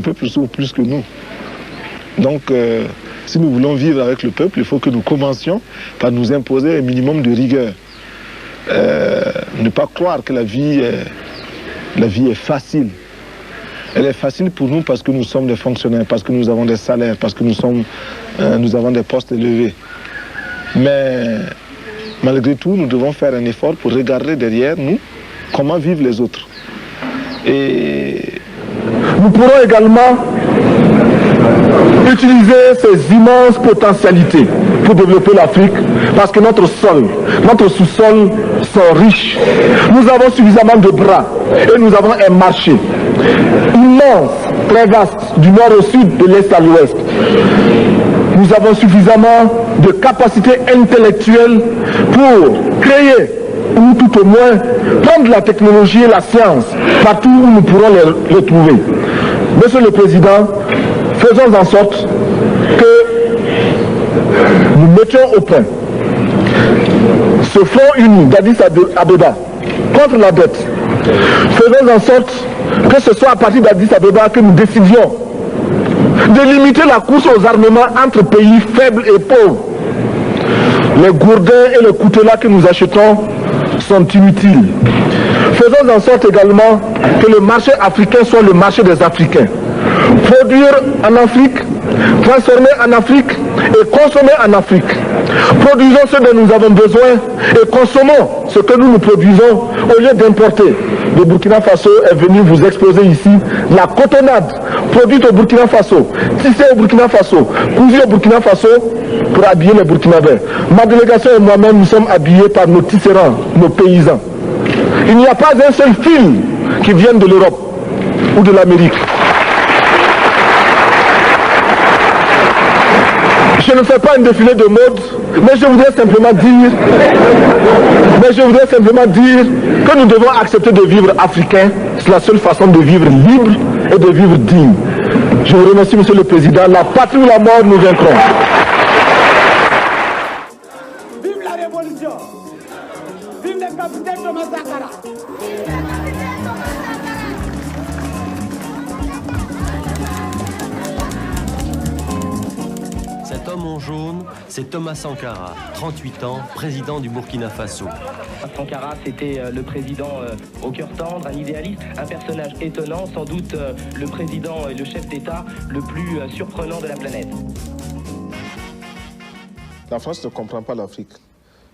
peuple souffre plus que nous. Donc, si nous voulons vivre avec le peuple, il faut que nous commencions par nous imposer un minimum de rigueur. Ne pas croire que la vie est facile. Elle est facile pour nous parce que nous sommes des fonctionnaires, parce que nous avons des salaires, parce que nous avons des postes élevés. Mais malgré tout, nous devons faire un effort pour regarder derrière nous comment vivent les autres. Et nous pourrons également utiliser ces immenses potentialités pour développer l'Afrique, parce que notre sol, notre sous-sol sont riches. Nous avons suffisamment de bras et nous avons un marché immense, très vaste, du nord au sud, de l'est à l'ouest. Nous avons suffisamment de capacités intellectuelles pour créer, ou tout au moins prendre la technologie et la science partout où nous pourrons les trouver. Monsieur le Président, faisons en sorte que nous mettions au point ce front uni d'Addis Abeba contre la dette. Faisons en sorte que ce soit à partir d'Addis Abeba que nous décidions de limiter la course aux armements entre pays faibles et pauvres. Les gourdins et les coutelas que nous achetons sont inutiles. Faisons en sorte également que le marché africain soit le marché des Africains. Produire en Afrique, transformer en Afrique et consommer en Afrique. Produisons ce dont nous avons besoin et consommons ce que nous produisons au lieu d'importer. Le Burkina Faso est venu vous exposer ici la cotonnade produite au Burkina Faso, tissée au Burkina Faso, cousue au Burkina Faso pour habiller les Burkinabés. Ma délégation et moi-même, nous sommes habillés par nos tisserands, nos paysans. Il n'y a pas un seul fil qui vienne de l'Europe ou de l'Amérique. Je ne fais pas un défilé de mode, mais je voudrais simplement dire que nous devons accepter de vivre africain. C'est la seule façon de vivre libre et de vivre digne. Je vous remercie, Monsieur le Président. La patrie ou la mort, nous vaincrons. Vive la révolution! Vive le capitaine Thomas Sankara! Cet homme en jaune, c'est Thomas Sankara, 38 ans, président du Burkina Faso. Sankara, c'était le président au cœur tendre, un idéaliste, un personnage étonnant, sans doute le président et le chef d'État le plus surprenant de la planète. La France ne comprend pas l'Afrique.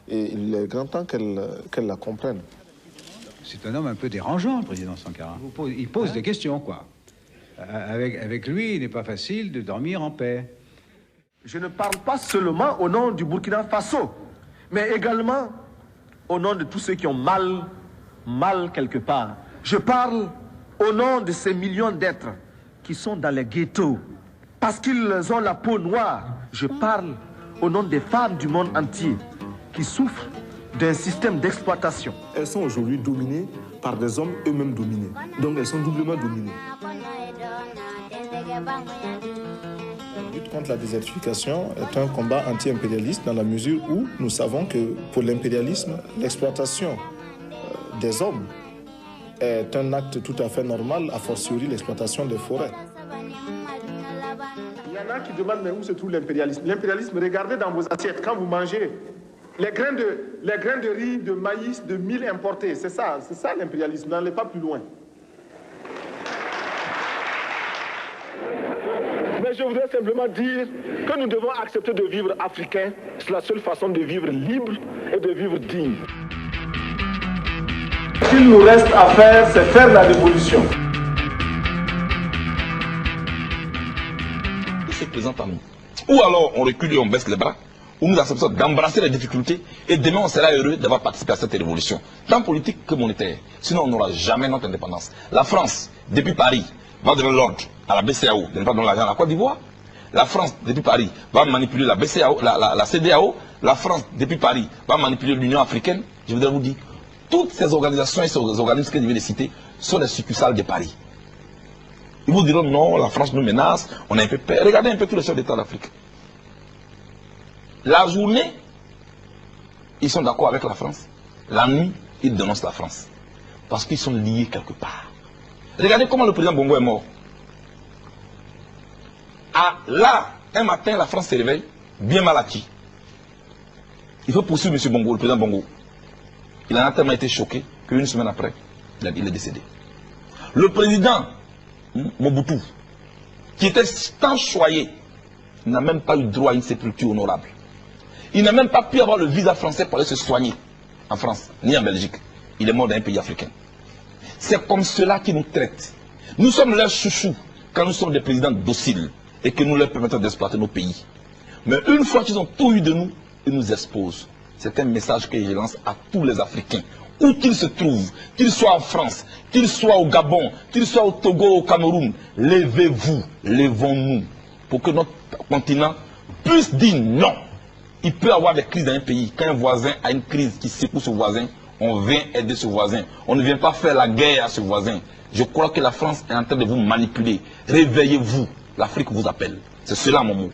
Et il est grand temps qu'elle la comprenne. C'est un homme un peu dérangeant, le président Sankara. Il pose des questions, quoi. Avec lui, il n'est pas facile de dormir en paix. Je ne parle pas seulement au nom du Burkina Faso, mais également au nom de tous ceux qui ont mal quelque part. Je parle au nom de ces millions d'êtres qui sont dans les ghettos, parce qu'ils ont la peau noire. Je parle au nom des femmes du monde entier qui souffrent d'un système d'exploitation. Elles sont aujourd'hui dominées par des hommes eux-mêmes dominés. Donc elles sont doublement dominées. La lutte contre la désertification est un combat anti-impérialiste dans la mesure où nous savons que pour l'impérialisme, l'exploitation des hommes est un acte tout à fait normal, a fortiori l'exploitation des forêts. Il y en a qui demandent mais où se trouve l'impérialisme? L'impérialisme, regardez dans vos assiettes quand vous mangez. Les grains de riz, de maïs, de mil importés, c'est ça l'impérialisme, n'allez pas plus loin. Mais je voudrais simplement dire que nous devons accepter de vivre africain. C'est la seule façon de vivre libre et de vivre digne. Ce qu'il nous reste à faire, c'est faire la révolution. Il se présente à nous. Ou alors on recule et on baisse les bras, ou nous acceptons d'embrasser les difficultés et demain on sera heureux d'avoir participé à cette révolution, tant politique que monétaire. Sinon on n'aura jamais notre indépendance. La France, depuis Paris, va donner l'ordre à la BCEAO de ne pas donner l'argent à la Côte d'Ivoire. La France, depuis Paris, va manipuler la BCEAO, la CEDEAO. La France, depuis Paris, va manipuler l'Union africaine. Je voudrais vous dire, toutes ces organisations et ces organismes que je viens de citer sont des succursales de Paris. Ils vous diront non, la France nous menace, on a un peu peur. Regardez un peu tous les chefs d'État d'Afrique. La journée, ils sont d'accord avec la France. La nuit, ils dénoncent la France. Parce qu'ils sont liés quelque part. Regardez comment le président Bongo est mort. Là, un matin, la France se réveille, bien mal acquis. Il faut poursuivre M. Bongo, le président Bongo. Il en a tellement été choqué qu'une semaine après, il est décédé. Le président Mobutu, qui était tant choyé, n'a même pas eu droit à une sépulture honorable. Il n'a même pas pu avoir le visa français pour aller se soigner en France, ni en Belgique. Il est mort dans un pays africain. C'est comme cela qu'ils nous traitent. Nous sommes leurs chouchous quand nous sommes des présidents dociles et que nous leur permettons d'exploiter nos pays. Mais une fois qu'ils ont tout eu de nous, ils nous exposent. C'est un message que je lance à tous les Africains, où qu'ils se trouvent, qu'ils soient en France, qu'ils soient au Gabon, qu'ils soient au Togo, au Cameroun. Levez-vous, levons-nous, pour que notre continent puisse dire non. Il peut y avoir des crises dans un pays. Quand un voisin a une crise qui secoue ce voisin, on vient aider ce voisin. On ne vient pas faire la guerre à ce voisin. Je crois que la France est en train de vous manipuler. Réveillez-vous. L'Afrique vous appelle. C'est cela mon mot.